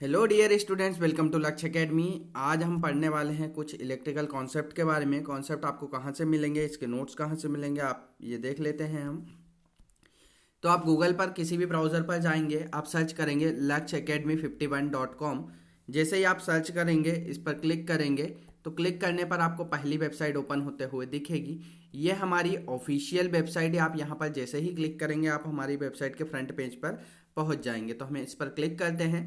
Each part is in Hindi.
Hello dear students, welcome to Lakshya academy. आज हम पढ़ने वाले हैं कुछ इलेक्ट्रिकल कॉन्सेप्ट के बारे में। कॉन्सेप्ट आपको कहाँ से मिलेंगे, इसके नोट्स कहाँ से मिलेंगे, आप ये देख लेते हैं हम। तो आप गूगल पर किसी भी ब्राउज़र पर जाएंगे, आप सर्च करेंगे लक्ष्य एकेडमी 51.com। जैसे ही आप सर्च करेंगे, इस पर क्लिक करेंगे, तो क्लिक करने पर आपको पहली वेबसाइट ओपन होते हुए दिखेगी। ये हमारी ऑफिशियल वेबसाइट है। आप यहाँ पर जैसे ही क्लिक करेंगे, आप हमारी वेबसाइट के फ्रंट पेज पर पहुँच जाएंगे। तो हमें इस पर क्लिक करते हैं।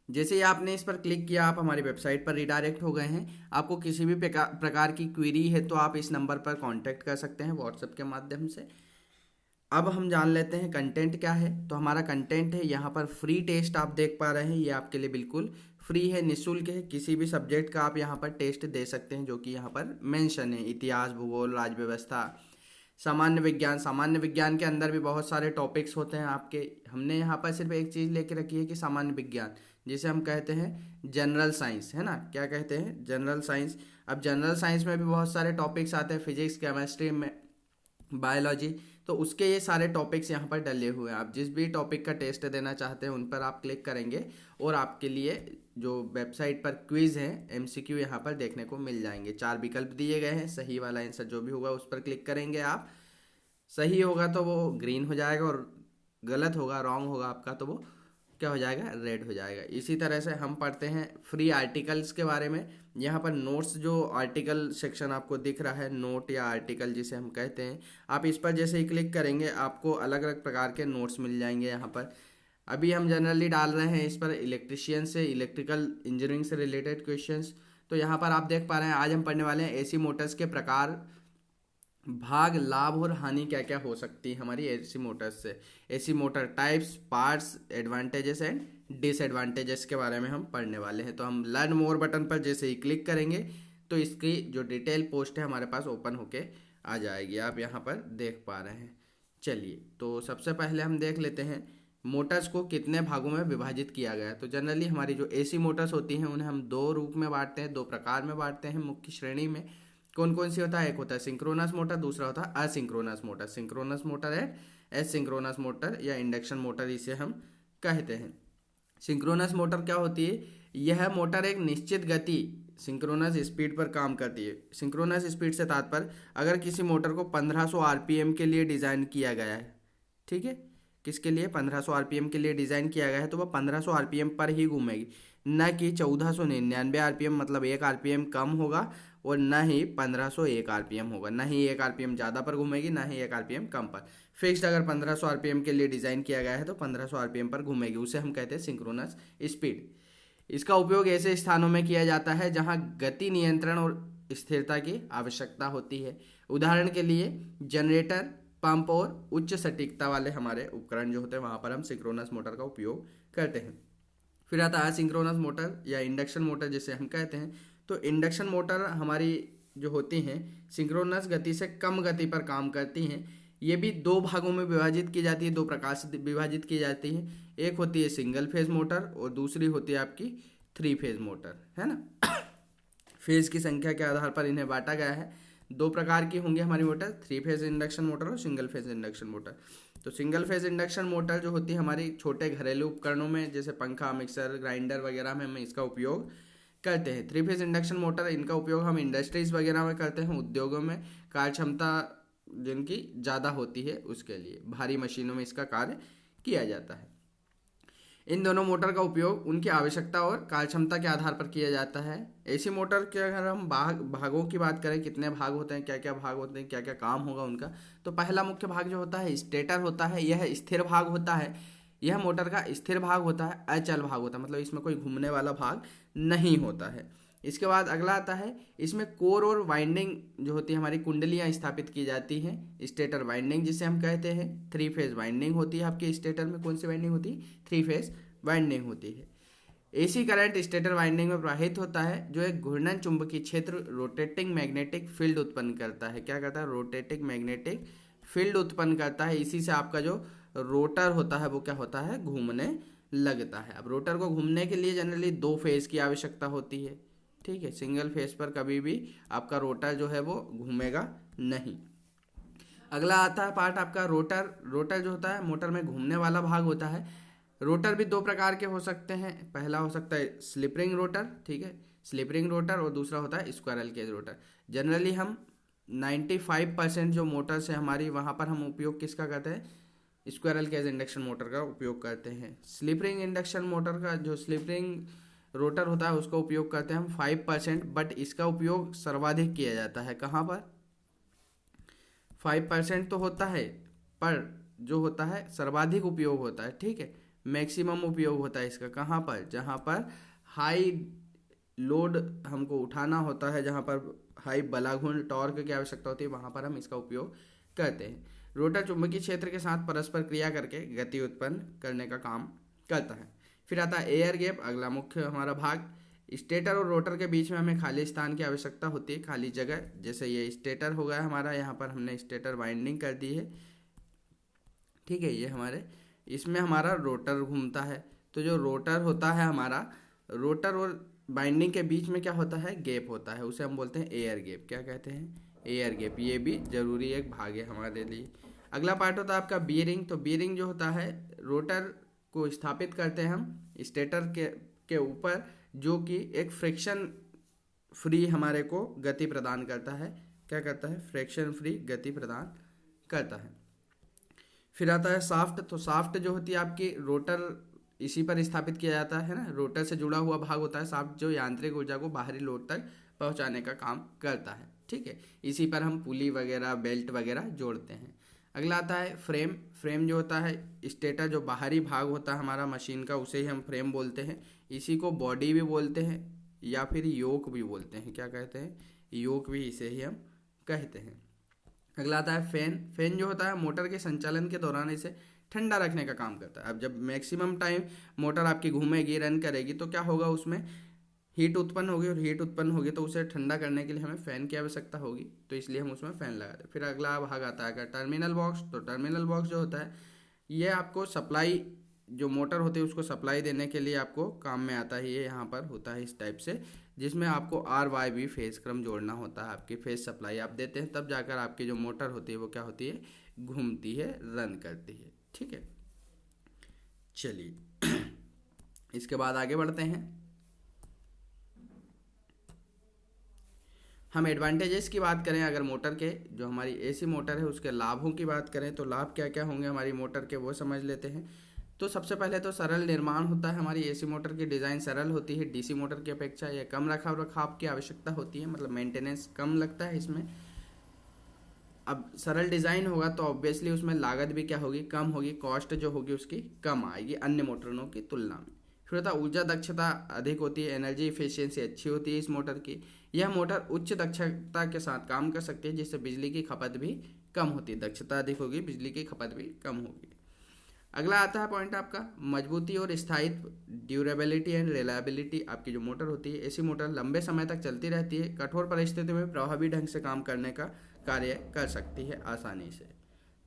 जैसे ही आपने इस पर क्लिक किया, आप हमारी वेबसाइट पर रिडायरेक्ट हो गए हैं। आपको किसी भी प्रकार की क्वेरी है तो आप इस नंबर पर कांटेक्ट कर सकते हैं व्हाट्सएप के माध्यम से। अब हम जान लेते हैं कंटेंट क्या है। तो हमारा कंटेंट है यहाँ पर फ्री टेस्ट, आप देख पा रहे हैं, ये आपके लिए बिल्कुल फ्री है, निःशुल्क है। किसी भी सब्जेक्ट का आप यहाँ पर टेस्ट दे सकते हैं, जो कि यहाँ पर मेंशन है। इतिहास, भूगोल, राज्य व्यवस्था, सामान्य विज्ञान। सामान्य विज्ञान के अंदर भी बहुत सारे टॉपिक्स होते हैं आपके। हमने यहाँ पर सिर्फ एक चीज़ लेके रखी है कि सामान्य विज्ञान, जिसे हम कहते हैं जनरल साइंस, है ना। क्या कहते हैं? General science. अब जनरल साइंस में भी बहुत सारे टॉपिक्स आते हैं, फिजिक्स, केमिस्ट्री में, बायोलॉजी। तो उसके ये सारे टॉपिक्स यहाँ पर डले हुए हैं। आप जिस भी टॉपिक का टेस्ट देना चाहते हैं, उन पर आप क्लिक करेंगे और आपके लिए जो वेबसाइट पर क्विज है, एमसीक्यू यहाँ पर देखने को मिल जाएंगे। 4 विकल्प दिए गए हैं, सही वाला आंसर जो भी होगा उस पर क्लिक करेंगे आप। सही होगा तो वो ग्रीन हो जाएगा, और गलत होगा, रॉन्ग होगा आपका, तो वो क्या हो जाएगा? रेड हो जाएगा। इसी तरह से हम पढ़ते हैं फ्री आर्टिकल्स के बारे में। यहाँ पर नोट्स, जो आर्टिकल सेक्शन आपको दिख रहा है, नोट या आर्टिकल जिसे हम कहते हैं, आप इस पर जैसे ही क्लिक करेंगे, आपको अलग अलग प्रकार के नोट्स मिल जाएंगे यहाँ पर। अभी हम जनरली डाल रहे हैं इस पर इलेक्ट्रिशियन से, इलेक्ट्रिकल इंजीनियरिंग से रिलेटेड क्वेश्चंस। तो यहाँ पर आप देख पा रहे हैं, आज हम पढ़ने वाले हैं एसी मोटर्स के प्रकार, भाग, लाभ और हानि क्या क्या हो सकती है हमारी एसी मोटर्स से। AC motor types, parts, advantages and disadvantages के बारे में हम पढ़ने वाले हैं। तो हम लर्न मोर बटन पर जैसे ही क्लिक करेंगे, तो इसकी जो डिटेल पोस्ट है हमारे पास ओपन होके आ जाएगी। आप यहाँ पर देख पा रहे हैं। चलिए, तो सबसे पहले हम देख लेते हैं मोटर्स को कितने भागों में विभाजित किया गया है। तो जनरली हमारी जो एसी मोटर्स होती हैं, उन्हें हम दो रूप में बांटते हैं, दो प्रकार में बांटते हैं मुख्य श्रेणी में। कौन कौन सी होता है? एक होता है सिंक्रोनस मोटर, दूसरा होता है असिंक्रोनस मोटर। सिंक्रोनस मोटर है, एसिंक्रोनस मोटर या इंडक्शन मोटर इसे हम कहते हैं। सिंक्रोनस मोटर क्या होती है? यह मोटर एक निश्चित गति, सिंक्रोनस स्पीड पर काम करती है। सिंक्रोनस स्पीड से तात्पर्य, अगर किसी मोटर को 1500 आरपीएम के लिए डिज़ाइन किया गया है, ठीक है, किसके लिए? 1500 आरपीएम के लिए डिज़ाइन किया गया है, तो वह 1500 आरपीएम पर ही घूमेगी, न कि 1499 आरपीएम, मतलब 1 आरपीएम कम होगा, और न ही 1501 आरपीएम होगा। न ही 1 आरपीएम ज़्यादा पर घूमेगी, न ही 1 आरपीएम कम पर। फिक्स्ड अगर 1500 आरपीएम के लिए डिज़ाइन किया गया है, तो 1500 आरपीएम पर घूमेगी, उसे हम कहते हैं सिंक्रोनस स्पीड। इसका उपयोग ऐसे स्थानों में किया जाता है जहां गति नियंत्रण और स्थिरता की आवश्यकता होती है। उदाहरण के लिए जनरेटर, पंप और उच्च सटीकता वाले हमारे उपकरण जो होते हैं, वहां पर हम सिंक्रोनस मोटर का उपयोग करते हैं। फिर आता है सिंक्रोनस मोटर या इंडक्शन मोटर जिसे हम कहते हैं। तो इंडक्शन मोटर हमारी जो होती हैं, सिंक्रोनस गति से कम गति पर काम करती हैं। ये भी दो भागों में विभाजित की जाती है, दो प्रकार से विभाजित की जाती है। एक होती है सिंगल फेज मोटर और दूसरी होती है आपकी 3 फेज मोटर, है ना। फेज की संख्या के आधार पर इन्हें बांटा गया है। दो प्रकार की होंगी हमारी मोटर, 3 फेज इंडक्शन मोटर और सिंगल फेज इंडक्शन मोटर। तो सिंगल फेज इंडक्शन मोटर जो होती है हमारी छोटे घरेलू उपकरणों में, जैसे पंखा, मिक्सर, ग्राइंडर वगैरह में हम इसका उपयोग करते हैं। 3 फेज इंडक्शन मोटर, इनका उपयोग हम इंडस्ट्रीज वगैरह में करते हैं, उद्योगों में, कार्य क्षमता जिनकी ज़्यादा होती है उसके लिए, भारी मशीनों में इसका कार्य किया जाता है। इन दोनों मोटर का उपयोग उनकी आवश्यकता और कार्यक्षमता के आधार पर किया जाता है। एसी मोटर के अगर हम भागों की बात करें, कितने भाग होते हैं, क्या क्या भाग होते हैं, क्या क्या काम होगा उनका, तो पहला मुख्य भाग जो होता है स्टेटर होता है। यह स्थिर भाग होता है, यह मोटर का स्थिर भाग होता है, अचल भाग होता है, मतलब इसमें कोई घूमने वाला भाग नहीं होता है। इसके बाद अगला आता है, इसमें कोर और वाइंडिंग जो होती है हमारी, कुंडलियाँ स्थापित की जाती हैं। स्टेटर वाइंडिंग जिसे हम कहते हैं, 3 फेज वाइंडिंग होती है आपके स्टेटर में। कौन सी वाइंडिंग होती है? 3 फेज वाइंडिंग होती है। एसी करंट स्टेटर वाइंडिंग में प्रवाहित होता है, जो एक घूर्णन चुंबकीय क्षेत्र, रोटेटिंग मैग्नेटिक फील्ड उत्पन्न करता है। क्या करता है? रोटेटिंग मैग्नेटिक फील्ड उत्पन्न करता है। इसी से आपका जो रोटर होता है वो क्या होता है? घूमने लगता है। अब रोटर को घूमने के लिए जनरली 2 फेज की आवश्यकता होती है, ठीक है। सिंगल फेज पर कभी भी आपका रोटर जो है वो घूमेगा नहीं। अगला आता है पार्ट आपका रोटर। रोटर जो होता है मोटर में घूमने वाला भाग होता है। रोटर भी दो प्रकार के हो सकते हैं, पहला हो सकता है स्लिप रिंग रोटर, ठीक है, स्लिप रिंग रोटर, और दूसरा होता है स्क्वायरल केज रोटर। जनरली हम 95% जो मोटर्स है हमारी, वहाँ पर हम उपयोग किसका करते हैं, स्क्वायरल केज इंडक्शन मोटर का उपयोग करते हैं। स्लिप रिंग इंडक्शन मोटर का जो स्लिप रिंग रोटर होता है उसका उपयोग करते हैं हम 5%, बट इसका उपयोग सर्वाधिक किया जाता है कहाँ पर, 5% तो होता है, पर जो होता है सर्वाधिक उपयोग होता है, ठीक है, मैक्सिमम उपयोग होता है इसका कहाँ पर, जहाँ पर हाई लोड हमको उठाना होता है, जहाँ पर हाई बलाघूर्ण टॉर्क की आवश्यकता होती है, वहाँ पर हम इसका उपयोग करते हैं। रोटर चुंबकीय क्षेत्र के साथ परस्पर क्रिया करके गति उत्पन्न करने का काम करता है। फिर आता है एयर गैप, अगला मुख्य हमारा भाग। स्टेटर और रोटर के बीच में हमें खाली स्थान की आवश्यकता होती है, खाली जगह। जैसे ये स्टेटर हो गया हमारा, यहाँ पर हमने स्टेटर वाइंडिंग कर दी है, ठीक है, ये हमारे इसमें हमारा रोटर घूमता है। तो जो रोटर होता है हमारा, रोटर और बाइंडिंग के बीच में क्या होता है, गैप होता है, उसे हम बोलते हैं एयर गैप। क्या कहते हैं, एयर गैप। ये भी जरूरी एक भाग है हमारे लिए। अगला पार्ट होता है आपका बीयरिंग। तो बीयरिंग जो होता है, रोटर को स्थापित करते हैं हम स्टेटर के ऊपर, जो कि एक फ्रिक्शन फ्री हमारे को गति प्रदान करता है। क्या करता है, फ्रिक्शन फ्री गति प्रदान करता है। फिर आता है शाफ्ट। तो शाफ्ट जो होती है आपकी, रोटर इसी पर स्थापित किया जाता है ना, रोटर से जुड़ा हुआ भाग होता है शाफ्ट, जो यांत्रिक ऊर्जा को बाहरी लोड तक पहुंचाने का काम करता है, ठीक है। इसी पर हम पुली वगैरह, बेल्ट वगैरह जोड़ते हैं। अगला आता है फ्रेम। फ्रेम जो होता है, स्टेटर जो बाहरी भाग होता है हमारा मशीन का, उसे ही हम फ्रेम बोलते हैं। इसी को बॉडी भी बोलते हैं या फिर योक भी बोलते हैं। क्या कहते हैं, योक भी इसे ही हम कहते हैं। अगला आता है फैन। फैन जो होता है मोटर के संचालन के दौरान इसे ठंडा रखने का काम करता है। अब जब मैक्सिमम टाइम मोटर आपकी घूमेगी, रन करेगी, तो क्या होगा, उसमें हीट उत्पन्न होगी, और हीट उत्पन्न होगी तो उसे ठंडा करने के लिए हमें फ़ैन की आवश्यकता होगी, तो इसलिए हम उसमें फ़ैन लगाते हैं। फिर अगला भाग आता है टर्मिनल बॉक्स। तो टर्मिनल बॉक्स जो होता है, ये आपको सप्लाई, जो मोटर होती है उसको सप्लाई देने के लिए आपको काम में आता है। ये यहाँ पर होता है इस टाइप से, जिसमें आपको RYB फेज क्रम जोड़ना होता है। आपकी फेज सप्लाई आप देते हैं, तब जाकर आपकी जो मोटर होती है वो क्या होती है, घूमती है, रन करती है, ठीक है। चलिए इसके बाद आगे बढ़ते हैं। हम एडवांटेजेस की बात करें, अगर मोटर के, जो हमारी AC मोटर है उसके लाभों की बात करें, तो लाभ क्या क्या होंगे हमारी मोटर के, वो समझ लेते हैं। तो सबसे पहले तो सरल निर्माण होता है। हमारी AC मोटर की डिज़ाइन सरल होती है, DC मोटर की अपेक्षा। यह कम रखाव रखाव की आवश्यकता होती है, मतलब मेंटेनेंस कम लगता है इसमें। अब सरल डिज़ाइन होगा तो ऑब्वियसली उसमें लागत भी क्या होगी, कम होगी, कॉस्ट जो होगी उसकी कम आएगी अन्य मोटरों की तुलना में। फिर होता है ऊर्जा दक्षता अधिक होती है, एनर्जी इफिशियंसी अच्छी होती है इस मोटर की। यह मोटर उच्च दक्षता के साथ काम कर सकती है, जिससे बिजली की खपत भी कम होती है। दक्षता अधिक होगी, बिजली की खपत भी कम होगी। अगला आता है पॉइंट आपका मजबूती और स्थायित्व, ड्यूरेबिलिटी एंड रिलायबिलिटी। आपकी जो मोटर होती है, ऐसी मोटर लंबे समय तक चलती रहती है, कठोर परिस्थितियों में प्रभावी ढंग से काम करने का कार्य कर सकती है आसानी से।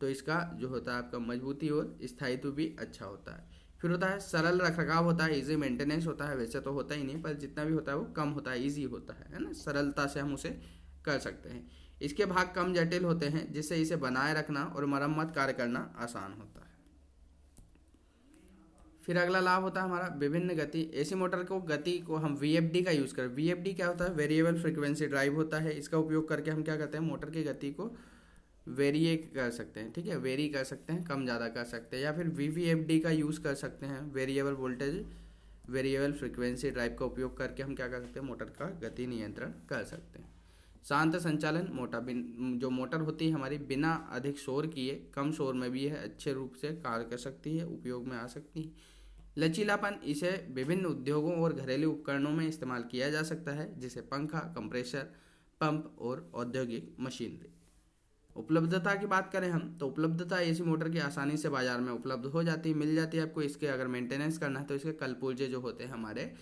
तो इसका जो होता है आपका मजबूती और स्थायित्व भी अच्छा होता है। फिर होता है सरल रखरखाव होता है, इजी मेंटेनेंस होता है। वैसे तो होता ही नहीं, पर जितना भी होता है वो कम होता है, इजी होता है ना, सरलता से हम उसे कर सकते हैं। इसके भाग कम जटिल होते हैं, जिससे इसे बनाए रखना और मरम्मत कार्य करना आसान होता है। फिर अगला लाभ होता है हमारा विभिन्न गति। AC मोटर को गति को हम VFD का यूज़ करें। VFD क्या होता है, वेरिएबल फ्रिक्वेंसी ड्राइव होता है। इसका उपयोग करके हम क्या करते हैं, मोटर की गति को वेरी कर सकते हैं, ठीक है, वेरी कर सकते हैं, कम ज़्यादा कर सकते हैं। या फिर VVFD का यूज़ कर सकते हैं, variable voltage variable frequency drive का उपयोग करके हम क्या कर सकते हैं, मोटर का गति नियंत्रण कर सकते हैं। शांत संचालन, जो मोटर होती है हमारी, बिना अधिक शोर किए, कम शोर में भी है अच्छे रूप से कार्य कर सकती है, उपयोग में आ सकती है। लचीलापन, इसे विभिन्न उद्योगों और घरेलू उपकरणों में इस्तेमाल किया जा सकता है, जैसे पंखा, कंप्रेसर, पंप और औद्योगिक मशीनरी। उपलब्धता की बात करें हम, तो उपलब्धता AC मोटर की आसानी से बाजार में उपलब्ध हो जाती है, मिल जाती है आपको। इसके अगर मेंटेनेंस करना है तो इसके कल पुर्जे जो होते हैं हमारे,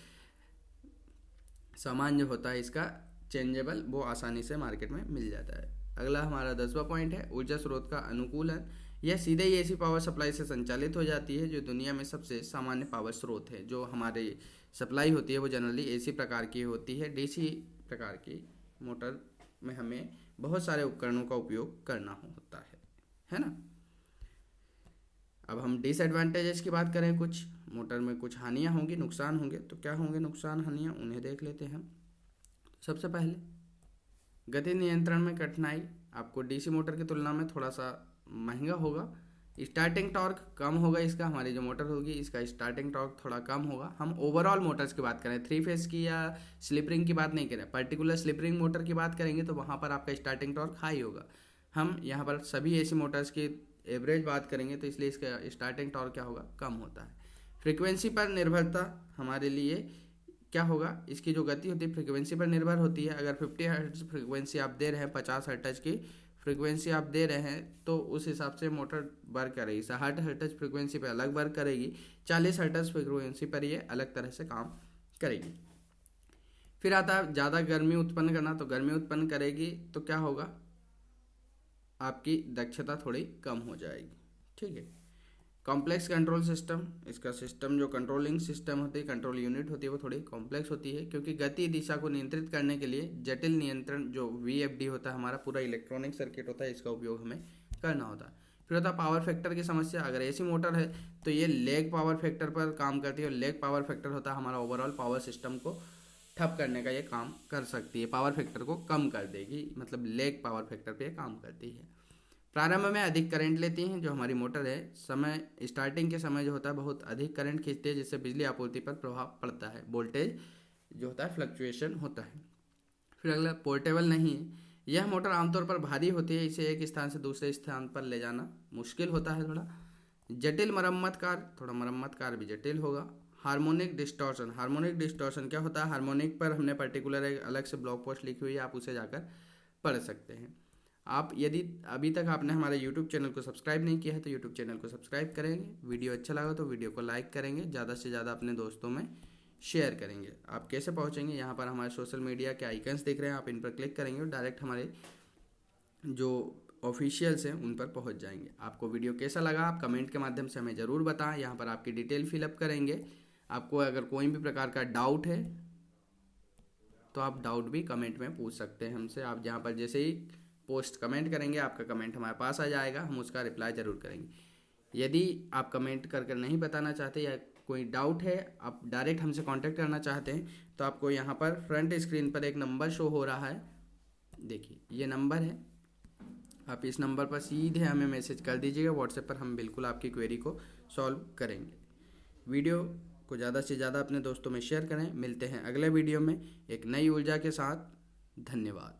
सामान जो होता है इसका चेंजेबल, वो आसानी से मार्केट में मिल जाता है। अगला हमारा 10वां पॉइंट है ऊर्जा स्रोत का अनुकूलन। यह सीधे ही AC पावर सप्लाई से संचालित हो जाती है, जो दुनिया में सबसे सामान्य पावर स्रोत है। जो हमारी सप्लाई होती है वो जनरली AC प्रकार की होती है। DC प्रकार की मोटर में हमें बहुत सारे उपकरणों का उपयोग करना होता है ना। अब हम डिसएडवांटेजेस की बात करें, कुछ मोटर में कुछ हानियाँ होंगी, नुकसान होंगे, तो क्या होंगे नुकसान हानियाँ, उन्हें देख लेते हैं हम। सबसे पहले गति नियंत्रण में कठिनाई, आपको डीसी मोटर की तुलना में थोड़ा सा महंगा होगा। स्टार्टिंग टॉर्क कम होगा इसका, हमारी जो मोटर होगी इसका स्टार्टिंग टॉर्क थोड़ा कम होगा। हम ओवरऑल मोटर्स की बात करें, 3 फेज की या स्लिप रिंग की बात नहीं करें, पर्टिकुलर स्लिप रिंग मोटर की बात करेंगे तो वहाँ पर आपका स्टार्टिंग टॉर्क हाई होगा। हम यहाँ पर सभी एसी मोटर्स की एवरेज बात करेंगे तो इसलिए इसका स्टार्टिंग टॉर्क क्या होगा, कम होता है। फ्रीक्वेंसी पर निर्भरता हमारे लिए क्या होगा, इसकी जो गति होती है फ्रीक्वेंसी पर निर्भर होती है। अगर 50 हर्ट्ज फ्रीक्वेंसी आप दे रहे हैं, 50 हर्ट्ज की फ्रीक्वेंसी आप दे रहे हैं तो उस हिसाब से मोटर वर्क करेगी। 60 हर्ट्ज फ्रीक्वेंसी पर अलग वर्क करेगी, 40 हर्ट्ज फ्रीक्वेंसी पर ये अलग तरह से काम करेगी। फिर आता है ज़्यादा गर्मी उत्पन्न करना, तो गर्मी उत्पन्न करेगी तो क्या होगा, आपकी दक्षता थोड़ी कम हो जाएगी। ठीक है। कॉम्प्लेक्स कंट्रोल सिस्टम, इसका सिस्टम जो कंट्रोलिंग सिस्टम होती है, कंट्रोल यूनिट होती है, वो थोड़ी कॉम्प्लेक्स होती है क्योंकि गति दिशा को नियंत्रित करने के लिए जटिल नियंत्रण जो VFD होता है, हमारा पूरा इलेक्ट्रॉनिक सर्किट होता है, इसका उपयोग हमें करना होता है। फिर होता है पावर फैक्टर की समस्या। अगर एसी मोटर है तो ये लेग पावर फैक्टर पर काम करती है, और लेग पावर फैक्टर होता है हमारा ओवरऑल पावर सिस्टम को ठप करने का ये काम कर सकती है, पावर फैक्टर को कम कर देगी, मतलब लेग पावर फैक्टर पे काम करती है। प्रारंभ में अधिक करंट लेती हैं, जो हमारी मोटर है समय स्टार्टिंग के समय जो होता है बहुत अधिक करंट खींचती है, जिससे बिजली आपूर्ति पर प्रभाव पड़ता है, वोल्टेज जो होता है फ्लक्चुएशन होता है। फिर अगला पोर्टेबल नहीं है, यह मोटर आमतौर पर भारी होती है, इसे एक स्थान से दूसरे स्थान पर ले जाना मुश्किल होता है थोड़ा। जटिल मरम्मत कार्य, थोड़ा मरम्मत कार्य भी जटिल होगा। हार्मोनिक डिस्टॉर्शन, हार्मोनिक डिस्टॉर्शन क्या होता है, हार्मोनिक पर हमने पर्टिकुलर एक अलग से ब्लॉग पोस्ट लिखी हुई है, आप उसे जाकर पढ़ सकते हैं। आप यदि अभी तक आपने हमारे YouTube चैनल को सब्सक्राइब नहीं किया है तो YouTube चैनल को सब्सक्राइब करेंगे, वीडियो अच्छा लगा तो वीडियो को लाइक करेंगे, ज़्यादा से ज़्यादा अपने दोस्तों में शेयर करेंगे। आप कैसे पहुंचेंगे, यहाँ पर हमारे सोशल मीडिया के आइकन्स दिख रहे हैं, आप इन पर क्लिक करेंगे और डायरेक्ट हमारे जो ऑफिशियल्स हैं उन पर पहुंच जाएंगे। आपको वीडियो कैसा लगा आप कमेंट के माध्यम से हमें ज़रूर बताएं, यहाँ पर आपकी डिटेल फिलअप करेंगे। आपको अगर कोई भी प्रकार का डाउट है तो आप डाउट भी कमेंट में पूछ सकते हैं हमसे। आप जहाँ पर जैसे ही पोस्ट कमेंट करेंगे आपका कमेंट हमारे पास आ जाएगा, हम उसका रिप्लाई ज़रूर करेंगे। यदि आप कमेंट कर नहीं बताना चाहते या कोई डाउट है, आप डायरेक्ट हमसे कांटेक्ट करना चाहते हैं, तो आपको यहाँ पर फ्रंट स्क्रीन पर एक नंबर शो हो रहा है, देखिए ये नंबर है, आप इस नंबर पर सीधे हमें मैसेज कर दीजिएगा व्हाट्सएप पर, हम बिल्कुल आपकी क्वेरी को सॉल्व करेंगे। वीडियो को ज़्यादा से ज़्यादा अपने दोस्तों में शेयर करें। मिलते हैं अगले वीडियो में एक नई ऊर्जा के साथ। धन्यवाद।